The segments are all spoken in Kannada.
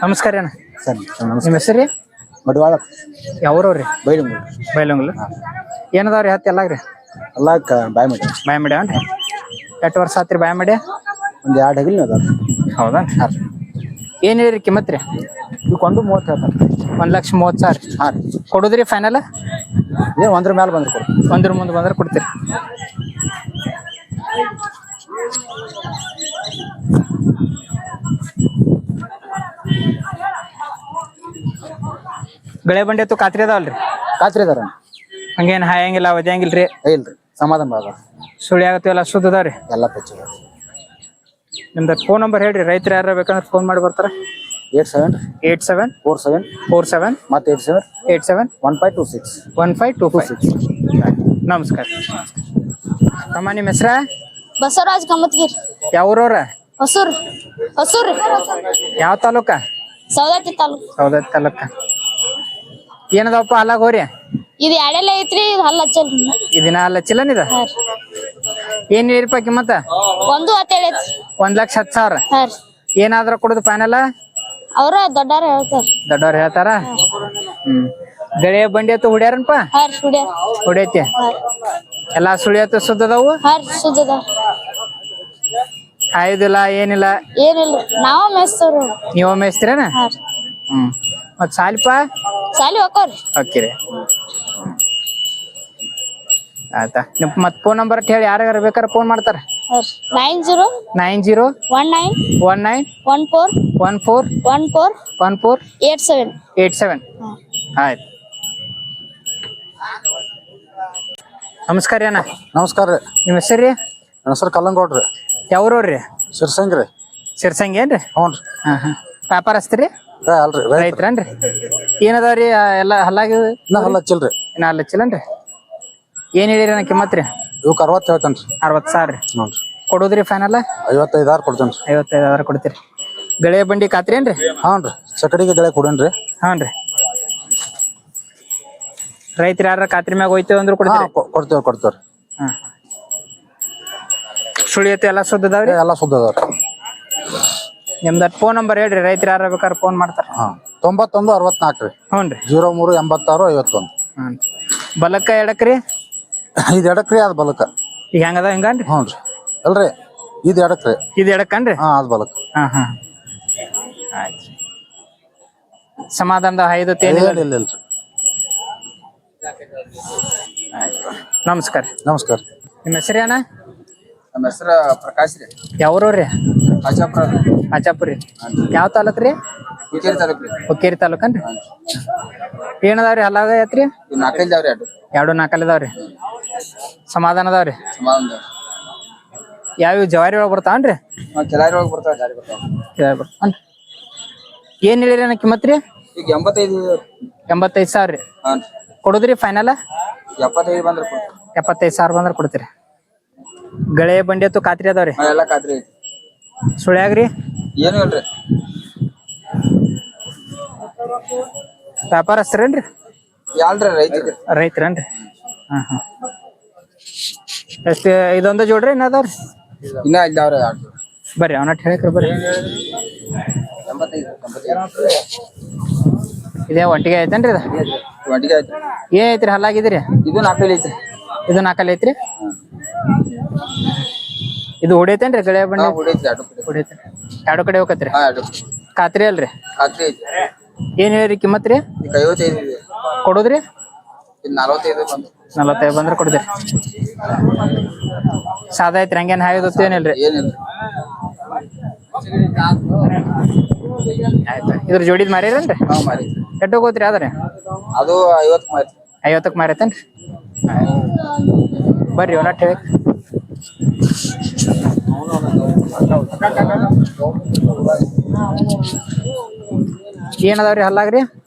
ನಮಸ್ಕಾರ ಅಣ್ಣ. ಸರ್ ನಿಮ್ಮ ಹೆಸರು ಮಡಿವಾಳ ಯಾವ್ರವ್ರಿ? ಬೈಲಂಗೂರು ಬೈಲಂಗ್ಲ. ಏನದಾವ್ರಿ ಹತ್ತು ಎಲ್ಲಾಗ್ರಿ? ಎಲ್ಲ ಬಾಯ್ ಮಾಡಿ ಬಾಯ್ ಮಾಡಿ ಅನ್ರಿ. ಎಷ್ಟು ವರ್ಷ ಆತ್ರಿ ಬಾಯ್ ಮಾಡಿ? ಒಂದು 2 ಹಗಲ್ ಅದಾವ. ಹೌದಾ? ಏನು ಹೇಳಿರಿ ಕಿಮ್ಮತ್ ರೀ? ಇವಕ್ಕೊಂದು 30 ಹೇಳ್ತಾರೆ. 1,30,000. ಹಾಂ ರೀ. ಕೊಡುದ್ರಿ ಫೈನಲ್? ಏನು 100 ಮೇಲೆ ಬಂದ್ರೆ ಕೊಡು. 100 ಮುಂದೆ ಬಂದ್ರೆ ಕೊಡ್ತೀರಿ. ಗಳೆ ಬಂಡಿ ಎತ್ತು ಖಾತ್ರಿ ಅದಾವಲ್ರಿ? ಖಾತ್ರಿ ಅದಾರ. ಹಂಗೇನು ಹಾಯಂಗಿಲ್ಲ ಒದ್ಯಾಂಗಿಲ್ರಿ? ಇಲ್ರಿ, ಸಮಾಧಾನ ಮಾಡೋದ. ಸುಳಿ ಆಗತ್ತೆಲ್ಲ ಶುದ್ಧ ಅದಾವ್ರಿ? ಎಲ್ಲ ಪಚ್ಚ. ನಿಮ್ದು ಫೋನ್ ನಂಬರ್ ಹೇಳ್ರಿ, ರೈತರು ಯಾರು ಬೇಕಂದ್ರೆ ಫೋನ್ ಮಾಡಿ ಬರ್ತಾರೆ. 87 47 ಮತ್ತೆ 87 1526 1526. ನಮಸ್ಕಾರ. ಅಮ್ಮ ನಿಮ್ಮ ಹೆಸರ? ಬಸವರಾಜ್ ಕಮತ್ಗಿರ್. ಯಾವ್ರವ್ರ? ಹೊಸೂರ್. ಯಾವ ತಾಲೂಕ? ಸೌದತ್ತಿ ತಾಲೂಕು. ಸೌದತ್ತಿ ತಾಲೂಕ. ಏನದಪ್ಪ ಅಲ್ಲಾಗ ಹೋರಿ? ಇದು ಎಡೆಲ್ಲ ಐತ್ರಿ, ಇದು ಹಲ್ಲ ಹಚ್ಚಲ್ರಿ. ಇದನ್ನ ಅಲ್ಲ ಚಿಲ್ಲನಿದ? ಏನ್ ಹೇಳಿರಪ್ಪ ಕಿಮ್ಮತ್ತ? 1.17 ಐತ್ರಿ. 1,10,000. ಹಾಂ ರೀ. ಏನಾದ್ರ ಕೊಡುದು ಫೈನಲ್? ಅವ್ರ ದೊಡ್ಡಾರ ಹೇಳ್ತಾರ. ದೊಡ್ಡವ್ರು ಹೇಳ್ತಾರ. ಗಳೆ ಬಂಡಿ ಎತ್ತು ಹುಡ್ಯಾರನಪ್ಪ? ಹಾಂ ರೀ, ಸುಡ್ಯಾರ. ಹೊಡೈತಿ ಎಲ್ಲಾ ಸುಳಿ ಎತ್ತು ಸುದ್ದದವು? ಹಾಂ ರೀ, ಸುದ್ದದ. ಆಯುದಿಲ್ಲ ಏನಿಲ್ಲ? ಏನಿಲ್ರಿ, ನಾವ ಮೇಸ್ತವ್ರಿ. ನೀವ ಮೇಸ್ತಿರೇನ? ಹಾಂ ರೀ. ಮತ್ ಸಾಲಿಪ? ಸಾಲಿ ಹೋಗ್ರಿ. ಓಕೆ. ಆಯ್ತಾ. ನಿಮ್ ಮತ್ ಫೋನ್ ನಂಬರ್ ಹೇಳಿ, ಯಾರ್ಯಾರ ಬೇಕಾದ್ರೆ ಫೋನ್ ಮಾಡ್ತಾರ. 90 90 19 14 87. 87. ಆಯ್ತು. ನಮಸ್ಕಾರ ಅಣ್ಣ. ನಮಸ್ಕಾರ ರೀ. ನಿಮ್ಮ ಹೆಸರು ರೀ? ನನ್ನ ಹೆಸರು ಕಲ್ಲಂಗೌಡ್ರಿ. ಯಾವ್ರವ್ರಿ? ಸಿರ್ಸಂಗ್ರಿ. ಸಿರ್ಸಂಗಿ ಏನ್ರಿ? ಹ್ಞೂ ರೀ. ವ್ಯಾಪಾರಸ್ತ್ರಿ? ಅಲ್ರಿ, ರೈತರನ್ರಿ? ಏನದಾವ್ರಿ ಎಲ್ಲ ಹಲ್ಲಾಗಿವಿ? ಇನ್ನ ಹಲ್ಲ ಹಚ್ಚಿಲ್ರಿ. ಇನ್ನ ಹಲ್ಲ ಹಚ್ಚಿಲ್ಲನ್ರಿ? ಏನ್ ಹೇಳಿರಿ ಅಣ್ಣ ಕಿಮ್ಮತ್ ರೀ? ಇವಕ್ಕೆ 60 ಹೇಳ್ತೇನ್ರಿ. 60,000 ರೀ. ಹ್ಞೂ ರೀ. ಕೊಡುದ್ರಿ ಫೈನಲ್? 55,000 ಕೊಡ್ತೇನ್ರಿ. 55,000 ಕೊಡ್ತೀರಿ. ಗಳೆ ಬಂಡಿ ಖಾತ್ರಿ ಏನ್ರಿ? ಹಾಂ ರೀ. ಚಕಡಿಗೆ ಗಳೆ ಕೊಡೇನ್ರಿ. ಹಾಂ ರೀ. ರೈತರು ಯಾರ ಖಾತ್ರಿ ಮ್ಯಾಗ ಹೋಯ್ತೇವೆ ಅಂದ್ರು ಕೊಡ್ತೀರಿ? ಕೊಡ್ತೇವ್ರಿ. ಹಾಂ. ಸುಳಿ ಐತಿ ಎಲ್ಲ ಸುದ್ದದಾವ್ರಿ? ಎಲ್ಲ ಸುದ್ದ ಅದಾವ್ರಿ. ನಿಮ್ದು ಫೋನ್ ನಂಬರ್ ಹೇಳ್ರಿ, ರೈತರು ಯಾರ ಬೇಕಾದ್ರೆ ಫೋನ್ ಮಾಡ್ತಾರೆ. ಹಾಂ 91 64 ರೀ. ಹ್ಞೂ ರೀ. 03 86 51. ಹಾಂ. ಬಲಕ್ಕ ಎಡಕ್ರಿ? ಇದು ಎಡಕ್ರಿ, ಅದು ಬಲಕ್ಕ. ಈಗ ಹೆಂಗದ ಹಿಂಗನ್ರಿ? ಹ್ಞೂ ರೀ. ಅಲ್ರಿ, ಇದು ಎಡಕ್ರಿ. ಇದು ಎಡಕ್ಕನ್ರಿ? ಹಾಂ, ಅದು ಬಲಕ್ಕ. ಹಾಂ. ಆಯ್ತು. ಸಮಾಧಾನದ 5 ಇಲ್ರಿ. ನಮಸ್ಕಾರ. ನಮಸ್ಕಾರ. ನಿಮ್ಮ ಹೆಸರು ಅಣ್ಣ? ನಮ್ಮ ಹೆಸರು ಪ್ರಕಾಶ್ ರೀ. ಯಾವ್ರವ್ರಿ? ಅಜಾಪುರ. ಅಜಾಪುರ ರೀ. ಯಾವ ತಾಲೂಕ್ ರೀ? ಹುಕ್ಕೇರಿ ತಾಲೂಕು ರೀ. ಹುಕ್ಕೇರಿ ತಾಲೂಕನ್ರಿ? ಏನದಾವ್ರಿ ಹಲ್ಲಾಗ ಐತ್ರಿ? 4 ಇದಾವ್ರಿ. 2 4 ಅದಾವ್ರಿ. ಸಮಾಧಾನ ಅದಾವ್ರಿ? ಯಾವ ಜವಾರಿ ಒಳಗೆ ಬರ್ತಾವನ್ರಿ? ಕೆಲಾರಿ ಒಳಗೆ ಬರ್ತಾವ, ಜಾರಿ ಬರ್ತಾವ. ಏನ್ ಹೇಳಿರಿ ಅಣ್ಣ ಕಿಮ್ಮತ್ ರೀ? ಈಗ 85,000 ರೀ. ಹಾಂ. ಕೊಡುದ್ರಿ ಫೈನಲ್? 75 ಬಂದ್ರೆ 75,000 ಬಂದ್ರೆ ಕೊಡ್ತೀರಿ. ಗಳೆ ಬಂಡಿ ಎತ್ತು ಖಾತ್ರಿ ಅದಾವ್ರಿ? ಎಲ್ಲ ಖಾತ್ರಿ ಐತಿ. ಸುಳ್ಯಾಗ್ರಿ? ಏನು ಇಲ್ರಿ. ವ್ಯಾಪಾರಸ್ಥರೇನ್ರಿ? ರೈತರೇನ್ರಿ? ಹಾಂ. ಎಷ್ಟು ಇದೊಂದು ಜೋಡ್ರಿ ಇನ್ನ ಅದಾವ್ರಿ? ಇನ್ನ ಇದ್ದಾವ್ರಿ. ಬರ್ರಿ ಅವನಟ್ ಹೇಳಿಕ್ರಿ ಬರ್ರಿ. ಇದೇ ಒಂಟಿಗೆ ಐತೇನ್ರಿ? ಇದು ಒಂಟಿಗೆ ಐತಿ. ಏನ್ ಐತ್ರಿ ಹಲ್ಲಾಗಿದ್ರಿ? ಇದು 4 ಐತಿ. ಇದು 4 ಐತ್ರಿ? ಇದು ಹೊಡೈತೇನ್ರಿ ಗಳೆ ಬಂಡಿ? ಹೊಡೈತಿ. 2 ಕಡೆ ಹೋಗತ್ರಿ? ಖಾತ್ರಿ ಅಲ್ರಿ? ಖಾತ್ರಿ ಐತಿ. ಏನ್ ಹೇಳಿರಿ ಕಿಮ್ಮತ್ ರೀ? 55 ಕೊಡುದ್ರಿ? 45 ಬಂದ್ರೆ ಕೊಡ್ತೀರಿ. ಸಾದಾ ಐತ್ರಿ, ಹಂಗೇನ್ ಹಾಯ್ದು ಏನಿಲ್ರಿ? ಏನಿಲ್ರಿ. ಆಯ್ತು. ಇದ್ರ ಜೋಡಿದ್ ಮಾರೀರೇನ್ರಿ? ಹಾಂ, ಮಾರಿ. ಎಟ್ಟು ಹೋಗೋತ್ರಿ ಆದ್ರೆ? ಅದು 50 ಮಾರಿ. 50ಕ್ಕೆ ಮಾರೈತೇನ್ರಿ? ಬರ್ರಿ ಅವನಟ್ ಹೇಳಿ. ಏನದಾವ್ರಿ ಹಲ್ಲಾಗ್ರಿ?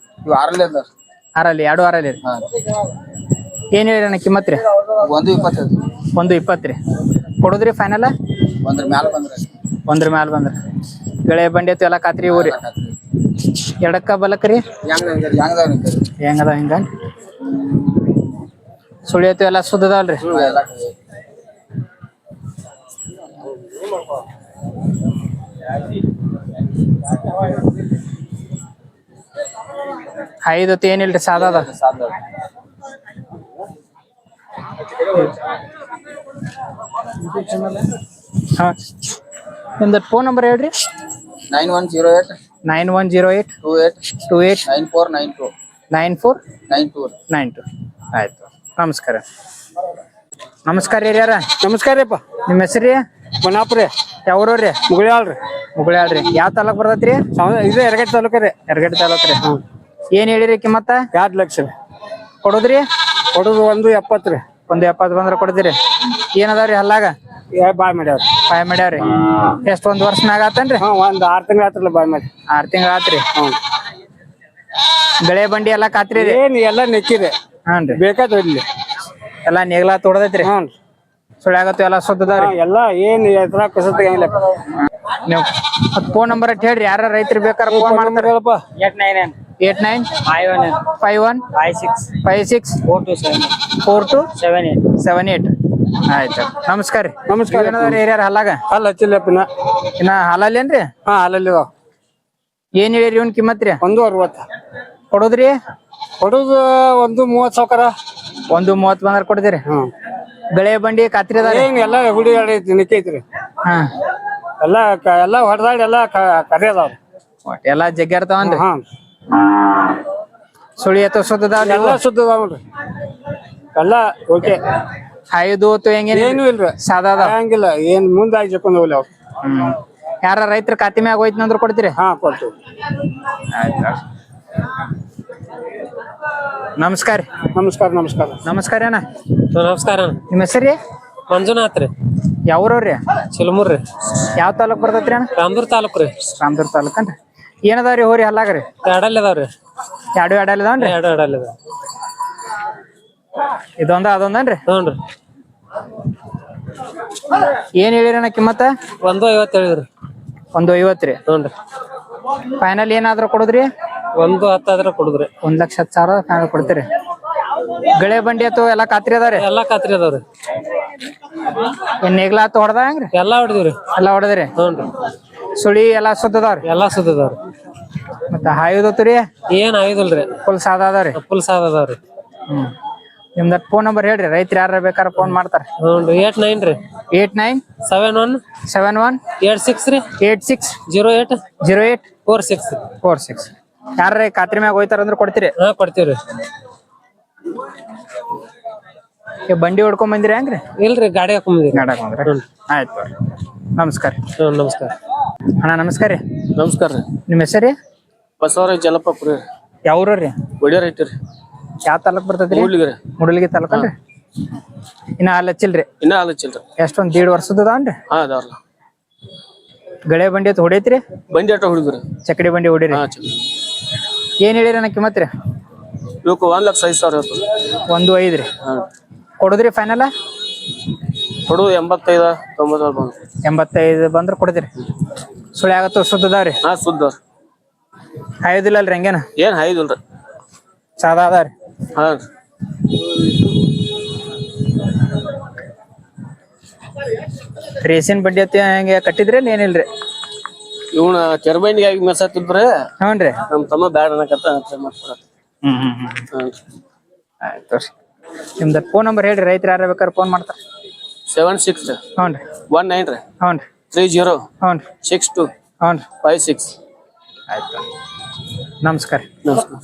ಇವು 6 ಅದಾವ. 6 2 6 ರೀ. ಏನ್ ಹೇಳಿರಿ ಅಣ್ಣ ಕಿಮ್ಮತ್ ರೀ? 1.20. 1.20 ರೀ. ಕೊಡುದ್ರಿ ಫೈನಲ್? 1 ಮ್ಯಾಲ ಬಂದ್ರೆ. 1 ಮ್ಯಾಲ ಬಂದ್ರೆ. ಗಳೆ ಬಂಡಿ ಎತ್ತು ಎಲ್ಲ ಖಾತ್ರಿ ಊರಿ? ಎಡಕ್ಕ ಬಲಕ್ ರೀ? ಹೆಂಗದ ಹಿಂಗ? ಸುಳಿ ಐತಿ ಎಲ್ಲ ಸುದ್ದದಲ್ರಿ? ಐದು ಹೊತ್ತು ಏನಿಲ್ರಿ ಸಾದಾ ಅದ. ಸಾಧ್ಯ ಹಾ ನಿಮ್ದು ಫೋನ್ ನಂಬರ್ ಹೇಳ್ರಿ. 9108 9108 28 28 9492 94 92. 92. ಆಯ್ತು ನಮಸ್ಕಾರ. ನಮಸ್ಕಾರ ರೀ ಯಾರ. ನಮಸ್ಕಾರ ರೀಪ್ಪ. ನಿಮ್ಮ ಹೆಸರು ರೀ. ಮನಾಪುರ ಯಾವ್ರಿ. ಮುಗುಳ್ಯಾಳ್ರಿ. ಮುಗುಳ್ಯಾಳ್ರಿ. ಯಾವ ತಾಲೂಕ್ ಬರ್ತೈತ್ರಿ. ಇದು ಎರಗಟ್ಟಿ ತಾಲೂಕು ರೀ. ಎರಗಟ್ಟಿ ತಾಲೂಕ್ ರೀ. ಏನ್ ಹೇಳಿರಿ ಕಿಮ್ಮತ್ತ. 2 ಲಕ್ಷ ರೀ. ಕೊಡುದ್ರಿ. ಕೊಡೋದು 170 ರೀ. 170 ಬಂದ್ರ ಕೊಡ್ತೀರಿ. ಏನದಾವ್ರಿ ಹಲ್ಲಾಗ. ಬಾಯ್ ಮಾಡ್ಯಾವ್ರಿ. ಬಾಯ್ ಮಾಡ್ಯಾವ್ರಿ. ಎಷ್ಟ್ ಒಂದ್ ವರ್ಷ ಮ್ಯಾಗ ಆತನ್ರಿ. ಒಂದ್ 6 ತಿಂಗಳ ಆತ್ರಲ್ಲ ಬಾಯ್ ಮಾಡಿ. 6 ತಿಂಗಳ ಆತ್ರಿ. ಬೆಳೆ ಬಂಡಿ ಎಲ್ಲಾ ಕಾತ್ರಿ ರೀ. ಏನ್ ಎಲ್ಲ ನೆಕ್ಕಿರಿ. ಹಾನ್ರಿ. ಬೇಕಾದ ಇಲ್ಲಿ ಎಲ್ಲಾ ನೇಗ್ಲಾ ತೋಡದೈತ್ರಿ. ಹ್ಞೂ ಸುಳ್ಯಾಗತ್ತು ಎಲ್ಲಾ ಸುದ್ದದಾವ್ರಿ. ಎಲ್ಲ ಏನ್ ಎದ್ರ ಕಸತ ಏನಿಲ್ಲ. ನೀವು ಫೋನ್ ನಂಬರ್ ಅಟ್ ಹೇಳ್ರಿ. ಯಾರ ರೈತರು ಬೇಕಾರೆ ಫೋನ್ ಮಾಡ್ತಾರ. 89 51 56 4278. ಆಯ್ತು ನಮಸ್ಕಾರ ರೀ. ನಮಸ್ಕಾರ. ಏರಿಯಾರ ಹಲ್ಲಾಗ. ಅಲ್ಲ ಹಚ್ಚಿಲ್ಲಪ್ಪಿನ. ಇನ್ನ ಹಾಲಲ್ಲೇನ್ರಿ. ಹಾ ಅಲ್ಲಲ್ಲಿ ಏನ್ ಹೇಳಿರಿ ಇವ್ನ ಕಿಮ್ಮತ್ ರೀ. 160 ಕೊಡುದ್ರಿ. ಕೊಡೋದು 130 ಸಾವಿರ. 130 ಬಂದ್ರ ಕೊಡ್ತೀರಿ. ಬೆಳೆ ಬಂಡಿ ಕಾತ್ರಿ ಅದಾರಿ. ಏನ್ ಎಲ್ಲ ಹುಡಿ ನಿಕ್ಕೈತ್ರಿ. ಹಾ ಎಲ್ಲ ಹೊಡೆದಾಡಿ ಎಲ್ಲ ಕರಿ ಅದಾವ್ರಿ. ಎಲ್ಲಾ ಜಗ್ಗಿ ಇರ್ತಾವನ್ರಿ. ಹಾ ಸುಳಿ ಎತ್ತ ಸುದ್ದದಾವ್ರಿ. ಎಲ್ಲ ಶುದ್ಧ ಅದಾವ್ರಿ. ಎಲ್ಲ ಓಕೆ. ಐದು ಹೊತ್ತು ಹೆಂಗೇನ್ ಏನು ಇಲ್ರಿ. ಸಾದಾ ಅದಾವ. ಹಂಗಿಲ್ಲ ಏನ್ ಮುಂದೆ ಹಾಕೊಂಡು ಹೋಗ್ಲಿ ಅವ್ರು. ಯಾರ ರೈತರ ಖಾತೆ ಮ್ಯಾಗ ಹೋಯ್ತಂದ್ರ ಕೊಡ್ತೀರಿ. ಹಾ ಕೊಡ್ತೀವಿ. ಆಯ್ತು ನಮಸ್ಕಾರ. ನಮಸ್ಕಾರ. ನಮಸ್ಕಾರ. ನಮಸ್ಕಾರ ಅಣ್ಣ. ನಮಸ್ಕಾರ. ನಿಮ್ಮ ಹೆಸರು ರೀ. ಮಂಜುನಾಥ್ ರೀ. ಯಾವ್ರವ್ರಿ. ಚಿಲಮೂರ್ ರೀ. ಯಾವ ತಾಲೂಕ್ ಬರ್ತೈತ್ರಿ ಅಣ್ಣ. ರಾಮದುರ್ಗ ತಾಲೂಕ್ ರೀ. ರಾಮದುರ್ಗ ತಾಲೂಕನ್ರಿ. ಏನದಾವ್ರಿ ಹೋರಿ ಹಲ್ಲಾಗ್ರಿ. ಎರಡಲ್ಲಿ ಅದಾವ್ರಿ. ಎರಡು ಅದಾವನ್ರಿ. ಎರಡಲ್ಲಿ ಅದಾವ. ಇದೊಂದ ಅದೊಂದನ್ರಿ. ಹ್ಞೂ ರೀ. ಏನ್ ಹೇಳಿರಣ್ಣ ಕಿಮ್ಮತ್ತ. 150 ಹೇಳಿದ್ರಿ. 150 ರೀ. ಹ್ಞೂ ರೀ. ಫೈನಲ್ ಏನಾದ್ರೂ ಕೊಡುದ್ರಿ. 110 ಆದ್ರ ಕೊಡುದ್ರಿ. 1,10,000 ಫೈನಲ್ ಕೊಡ್ತೀರಿ. ಗಳೆ ಬಂಡಿ ಅಥವಾ ಎಲ್ಲಾ ಖಾತ್ರಿ ಅದಾವ್ರಿ. ಎಲ್ಲಾ ಖಾತ್ರಿ ಅದಾವ್ರಿ. ಏನ್ ನೇಗ್ಲಾ ಆತು ಹೊಡೆದ ಹೆಂಗ್ರಿ. ಎಲ್ಲಾ ಹೊಡೆದಿವ್ರಿ. ಎಲ್ಲಾ ಹೊಡೆದ್ರಿ. ಹ್ಞೂ ರೀ. ಸುಳಿ ಎಲ್ಲಾ ಸುದ್ದದಾವ್ರಿ. ಎಲ್ಲಾ ಸುದ್ದದಾವ್ರಿ. ಮತ್ತ ಹಾಯುದತ್ತು ರೀ. ಏನ್ ಆಗಿದಿಲ್ರಿ. ಫುಲ್ ಸಾದಾ ಅದಾವ್ರಿ. ಫುಲ್ ಸಾದ ಅದಾವ್ರಿ. ನಿಮ್ದ ಫೋನ್ ನಂಬರ್ ಹೇಳ್ರಿ. ರೈತರು ಯಾರ ಬೇಕಾದ್ರ ಫೋನ್ ಮಾಡ್ತಾರ. ಹ್ಞೂ ರೀ. 89 ರೀ. 89 71 71 86 ರೀ. 86 08 08 46 46. ಯಾರ ಖಾತ್ರಿ ಮ್ಯಾಗ ಹೋಯ್ತಾರ ಅಂದ್ರೆ ಕೊಡ್ತೀರಿ. ಹಾ ಕೊಡ್ತೀವ್ರಿ. ಬಂಡಿ ಹೊಡ್ಕೊಂಡ್ ಬಂದಿರಿ ಹೆಂಗ್ರಿ. ಇಲ್ರಿ ಗಾಡಿ ಹಾಕೊಂಬಂದಿರಿ. ನಾಡಕ್ ಬಂದ್ರಿ. ಆಯ್ತು ನಮಸ್ಕಾರ. ನಮಸ್ಕಾರ. ಅಣ್ಣ ನಮಸ್ಕಾರ ರೀ. ನಮಸ್ಕಾರ ರೀ. ನಿಮ್ಮ ಹೆಸರು. ಬಸವರಾಜ್ ಜಲಪಪುರಿ. ಯಾವ್ರ ರೀ. ಒಳ್ಳೆಯರ್ ಐತ್ರಿ. ಯಾವ ತಾಲೂಕ್ ಬರ್ತೈತ್ರಿ. ಮೂಡಲಗಿ ತಾಲೂಕನ್ರಿ. ಇನ್ನ ಹಾಲ್ ಹಚ್ಚಿಲ್ರಿ. ಇನ್ನ ಹಾಲ್ ಹಚ್ಚಿಲ್ರಿ. ಎಷ್ಟೊಂದ್ 1.5 ವರ್ಷದ ಅದಾವನ್ರಿ. ಹಾ ಅದಾವ್ರಲ್ಲ. ಗಳೆ ಬಂಡಿ ಅಂತ ಹೊಡೈತ್ರಿ. ಬಂಡಿ ಆಟ ಹುಡುಗ್ರಿ. ಚಕಡಿ ಬಂಡಿ ಹೊಡಿರಿ. ಏನ್ ಹೇಳಿರಿ ಅಣ್ಣ ಕಿಮ್ಮತ್ ರೀ. ಇವಕ್ಕೆ 1,05,000 ಇರ್ತದೆ. 1.5 ರೀ. ಕೊಡುದ್ರಿ ಫೈನಲ್. ಕೊಡು 85 90 ಬಂದು. 85 ಬಂದ್ರ ಕೊಡ್ತೀರಿ. ಸುಳಿ ಆಗತ್ತೋ ಸುದ್ದದಾವ್ರಿ. ಹಾ ಸುದ್ದ. ಹಾಯೋದಿಲ್ಲ ಅಲ್ರಿ ಹಂಗೇನ. ಏನ್ ಹಾಯ್ದಿಲ್ರಿ. ಸಾದಾ ಅದಾವ್ರಿ. ಹಾ ರೇಸಿನ್ ಬಡ್ಡಿ ಅತ್ತಿ ಹಂಗೆ ಕಟ್ಟಿದ್ರಿ ಏನಿಲ್ರಿ. ಇವನ ಕೆರ್ಬಂಡಿಗಾಗಿ ಮೆಸತ್ತಿದ್ರೆ. ಹ್ಞೂನ್ರಿ. ನಮ್ ತಮ್ಮ ಬ್ಯಾಡ ಅನ್ನಕತ್ತ ಮಾಡ್ಕೊಡತ್ತ. ಆಯ್ತು ನಿಮ್ದ ಫೋನ್ ನಂಬರ್ ಹೇಳ್ರಿ. ರೈತರು ಯಾರ ಬೇಕಾದ್ರೆ ಫೋನ್ ಮಾಡ್ತಾರ. 76 ರೀ. ಹ್ಞೂನ್ರಿ. 19 ರೀ. ಹ್ಞೂನ್ರಿ. 30 ಹ್ಞೂನ್ರಿ. 62 ಹ್ಞೂನ್ರಿ. 56. ಆಯ್ತು ನಮಸ್ಕಾರ. ನಮಸ್ಕಾರ.